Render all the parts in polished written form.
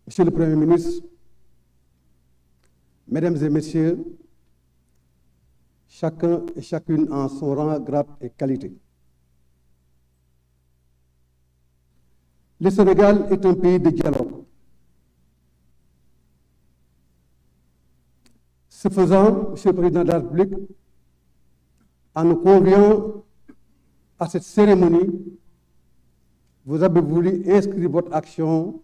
Monsieur le Premier ministre, Mesdames et Messieurs, chacun et chacune en son rang, grade et qualité. Le Sénégal est un pays de dialogue. Ce faisant, Monsieur le Président de la République, en nous conviant à cette cérémonie, vous avez voulu inscrire votre action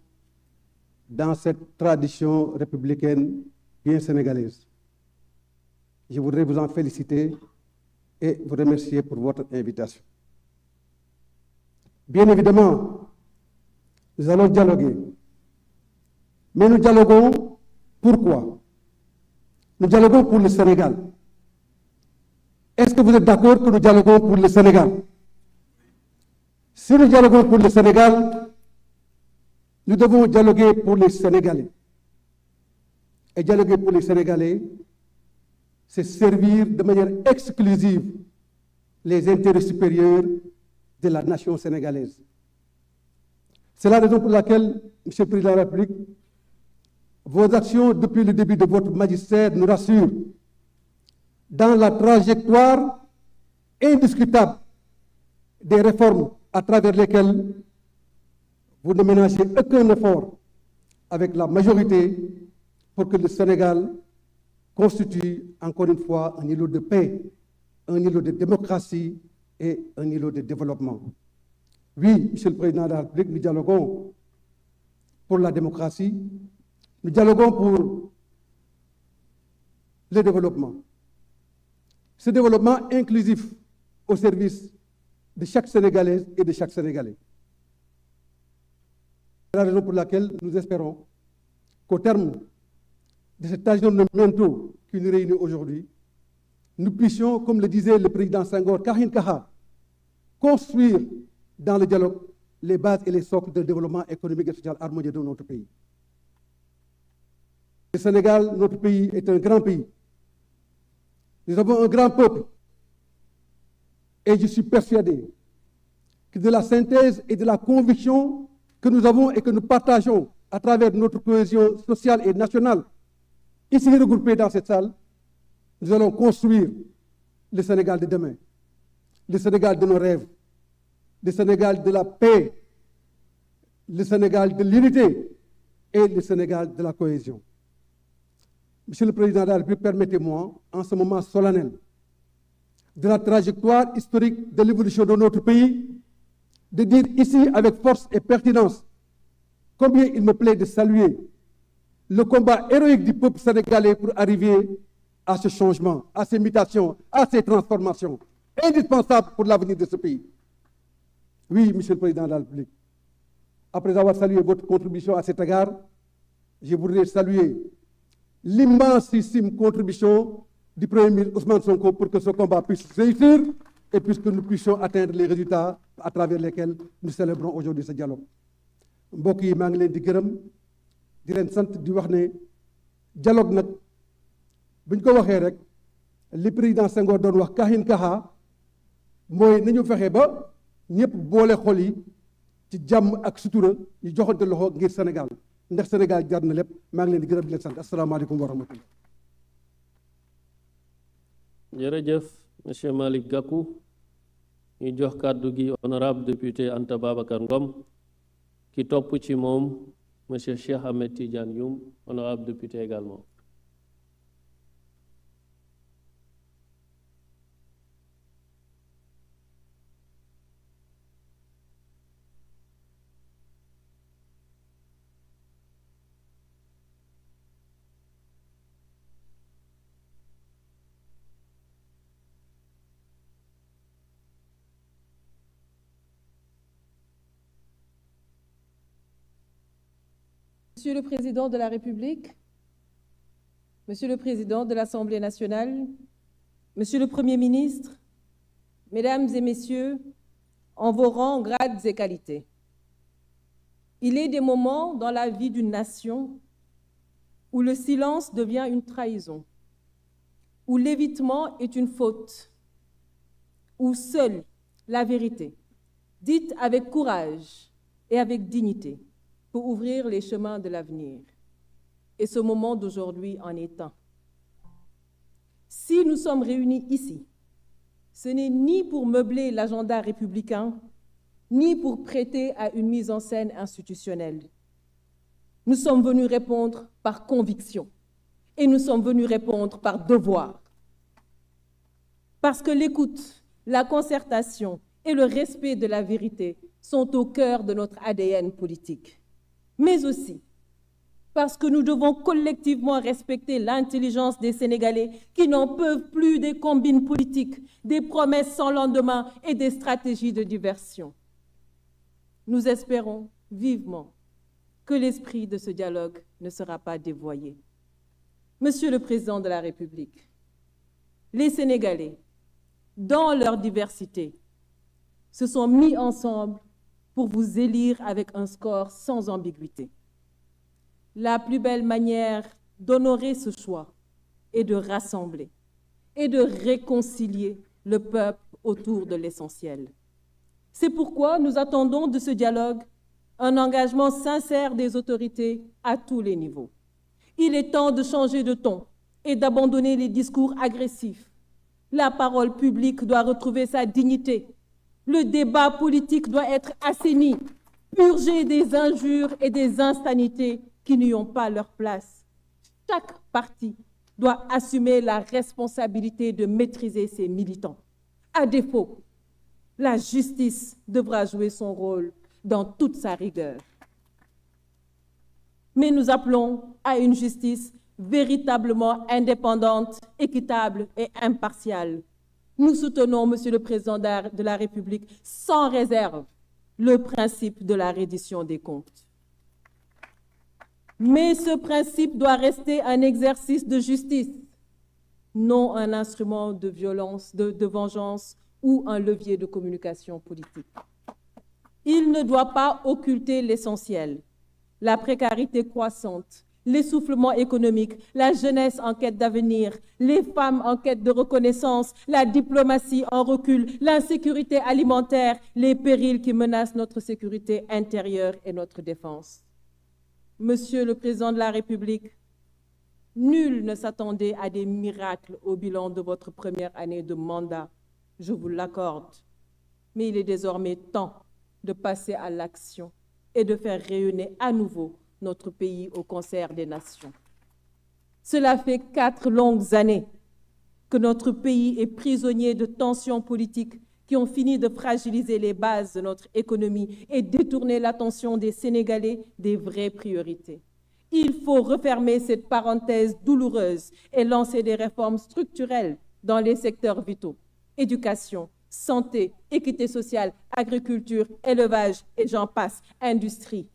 dans cette tradition républicaine bien sénégalaise. Je voudrais vous en féliciter et vous remercier pour votre invitation. Bien évidemment, nous allons dialoguer. Mais nous dialoguons pourquoi? Nous dialoguons pour le Sénégal. Est-ce que vous êtes d'accord que nous dialoguons pour le Sénégal? Si nous dialoguons pour le Sénégal, nous devons dialoguer pour les Sénégalais. Et dialoguer pour les Sénégalais, c'est servir de manière exclusive les intérêts supérieurs de la nation sénégalaise. C'est la raison pour laquelle, Monsieur le Président de la République, vos actions depuis le début de votre magistère nous rassurent dans la trajectoire indiscutable des réformes à travers lesquelles vous ne ménagez aucun effort avec la majorité pour que le Sénégal constitue encore une fois un îlot de paix, un îlot de démocratie et un îlot de développement. Oui, Monsieur le Président de la République, nous dialoguons pour la démocratie, nous dialoguons pour le développement. Ce développement inclusif au service de chaque Sénégalaise et de chaque Sénégalais. C'est la raison pour laquelle nous espérons qu'au terme de cet ajournement qui nous réunit aujourd'hui, nous puissions, comme le disait le président Senghor, Kahin Kaha, construire dans le dialogue les bases et les socles de développement économique et social harmonieux de notre pays. Le Sénégal, notre pays, est un grand pays. Nous avons un grand peuple. Et je suis persuadé que de la synthèse et de la conviction que nous avons et que nous partageons à travers notre cohésion sociale et nationale, ici regroupés dans cette salle, nous allons construire le Sénégal de demain, le Sénégal de nos rêves, le Sénégal de la paix, le Sénégal de l'unité et le Sénégal de la cohésion. Monsieur le Président de la République, permettez-moi, en ce moment solennel, de la trajectoire historique de l'évolution de notre pays, de dire ici avec force et pertinence combien il me plaît de saluer le combat héroïque du peuple sénégalais pour arriver à ce changement, à ces mutations, à ces transformations indispensables pour l'avenir de ce pays. Oui, Monsieur le Président de la République, après avoir salué votre contribution à cet égard, je voudrais saluer l'immensissime contribution du Premier ministre Ousmane Sonko pour que ce combat puisse réussir et puisque nous puissions atteindre les résultats à travers lesquels nous célébrons aujourd'hui ce dialogue. mbokk yi maa ngi leen di gërëm di leen sant di wax ne dialogue nag buñ ko waxee rek li président Senghor doon wax Kahin Kaha mooy nañu fexe ba ñëpp boole xol yi ci jàmm ak sutura ñu joxante loxo ngir Sénégal ndax Sénégal jar na lépp maa ngi leen di gërëm di leen sant asalaamaaleykum wa rahmatullah. jërëjëf monsieur Malick Gakou ñu jox kàddu gi honorable député Anta Babacar Ngom ki topp ci moom monsieur Cheikh Ahmed Tidiane Youm honorable député également. Monsieur le Président de la République, Monsieur le Président de l'Assemblée nationale, Monsieur le Premier ministre, Mesdames et Messieurs, en vos rangs, grades et qualités, il est des moments dans la vie d'une nation où le silence devient une trahison, où l'évitement est une faute, où seule la vérité, dite avec courage et avec dignité, pour ouvrir les chemins de l'avenir. Et ce moment d'aujourd'hui en est un. Si nous sommes réunis ici, ce n'est ni pour meubler l'agenda républicain, ni pour prêter à une mise en scène institutionnelle. Nous sommes venus répondre par conviction et nous sommes venus répondre par devoir. Parce que l'écoute, la concertation et le respect de la vérité sont au cœur de notre ADN politique. Mais aussi parce que nous devons collectivement respecter l'intelligence des Sénégalais qui n'en peuvent plus des combines politiques, des promesses sans lendemain et des stratégies de diversion. Nous espérons vivement que l'esprit de ce dialogue ne sera pas dévoyé. Monsieur le Président de la République, les Sénégalais, dans leur diversité, se sont mis ensemble pour vous élire avec un score sans ambiguïté. La plus belle manière d'honorer ce choix est de rassembler et de réconcilier le peuple autour de l'essentiel. C'est pourquoi nous attendons de ce dialogue un engagement sincère des autorités à tous les niveaux. Il est temps de changer de ton et d'abandonner les discours agressifs. La parole publique doit retrouver sa dignité. Le débat politique doit être assaini, purgé des injures et des insanités qui n'y ont pas leur place. Chaque parti doit assumer la responsabilité de maîtriser ses militants. À défaut, la justice devra jouer son rôle dans toute sa rigueur. Mais nous appelons à une justice véritablement indépendante, équitable et impartiale. Nous soutenons, Monsieur le Président de la République, sans réserve, le principe de la reddition des comptes. Mais ce principe doit rester un exercice de justice, non un instrument de violence, de vengeance ou un levier de communication politique. Il ne doit pas occulter l'essentiel, la précarité croissante, l'essoufflement économique, la jeunesse en quête d'avenir, les femmes en quête de reconnaissance, la diplomatie en recul, l'insécurité alimentaire, les périls qui menacent notre sécurité intérieure et notre défense. Monsieur le Président de la République, nul ne s'attendait à des miracles au bilan de votre première année de mandat, je vous l'accorde. Mais il est désormais temps de passer à l'action et de faire rayonner à nouveau notre pays au concert des nations. Cela fait 4 longues années que notre pays est prisonnier de tensions politiques qui ont fini de fragiliser les bases de notre économie et détourner l'attention des Sénégalais des vraies priorités. Il faut refermer cette parenthèse douloureuse et lancer des réformes structurelles dans les secteurs vitaux, éducation, santé, équité sociale, agriculture, élevage et j'en passe, industrie.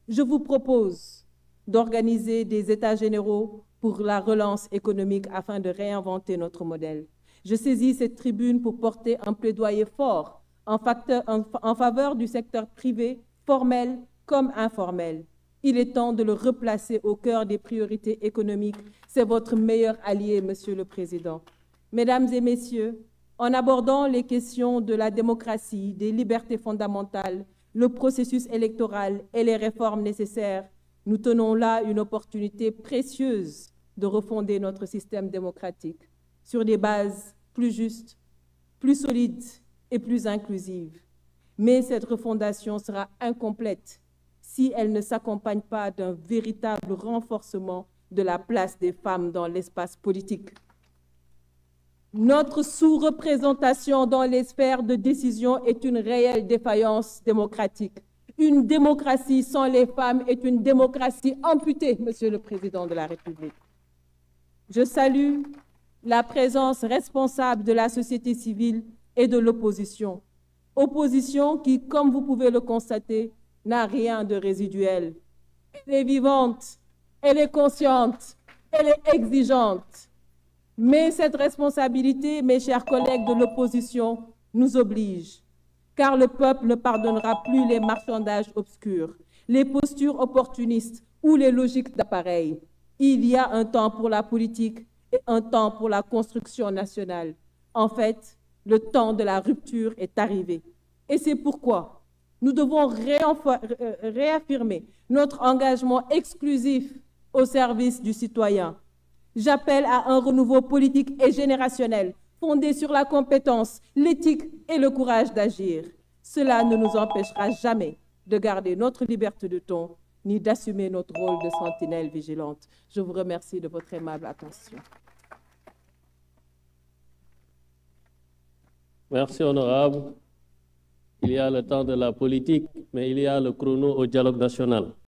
Je vous propose d'organiser des états généraux pour la relance économique afin de réinventer notre modèle. Je saisis cette tribune pour porter un plaidoyer fort en faveur du secteur privé, formel comme informel. Il est temps de le replacer au cœur des priorités économiques. C'est votre meilleur allié, Monsieur le Président. Mesdames et Messieurs, en abordant les questions de la démocratie, des libertés fondamentales, le processus électoral et les réformes nécessaires, nous tenons là une opportunité précieuse de refonder notre système démocratique sur des bases plus justes, plus solides et plus inclusives. Mais cette refondation sera incomplète si elle ne s'accompagne pas d'un véritable renforcement de la place des femmes dans l'espace politique. Notre sous-représentation dans les sphères de décision est une réelle défaillance démocratique. Une démocratie sans les femmes est une démocratie amputée, Monsieur le Président de la République. Je salue la présence responsable de la société civile et de l'opposition. Opposition qui, comme vous pouvez le constater, n'a rien de résiduel. Elle est vivante, elle est consciente, elle est exigeante. Mais cette responsabilité, mes chers collègues de l'opposition, nous oblige, car le peuple ne pardonnera plus les marchandages obscurs, les postures opportunistes ou les logiques d'appareil. Il y a un temps pour la politique et un temps pour la construction nationale. En fait, le temps de la rupture est arrivé. Et c'est pourquoi nous devons réaffirmer notre engagement exclusif au service du citoyen. J'appelle à un renouveau politique et générationnel fondé sur la compétence, l'éthique et le courage d'agir. Cela ne nous empêchera jamais de garder notre liberté de ton, ni d'assumer notre rôle de sentinelle vigilante. Je vous remercie de votre aimable attention. Merci, honorable. Il y a le temps de la politique, mais il y a le chrono au dialogue national.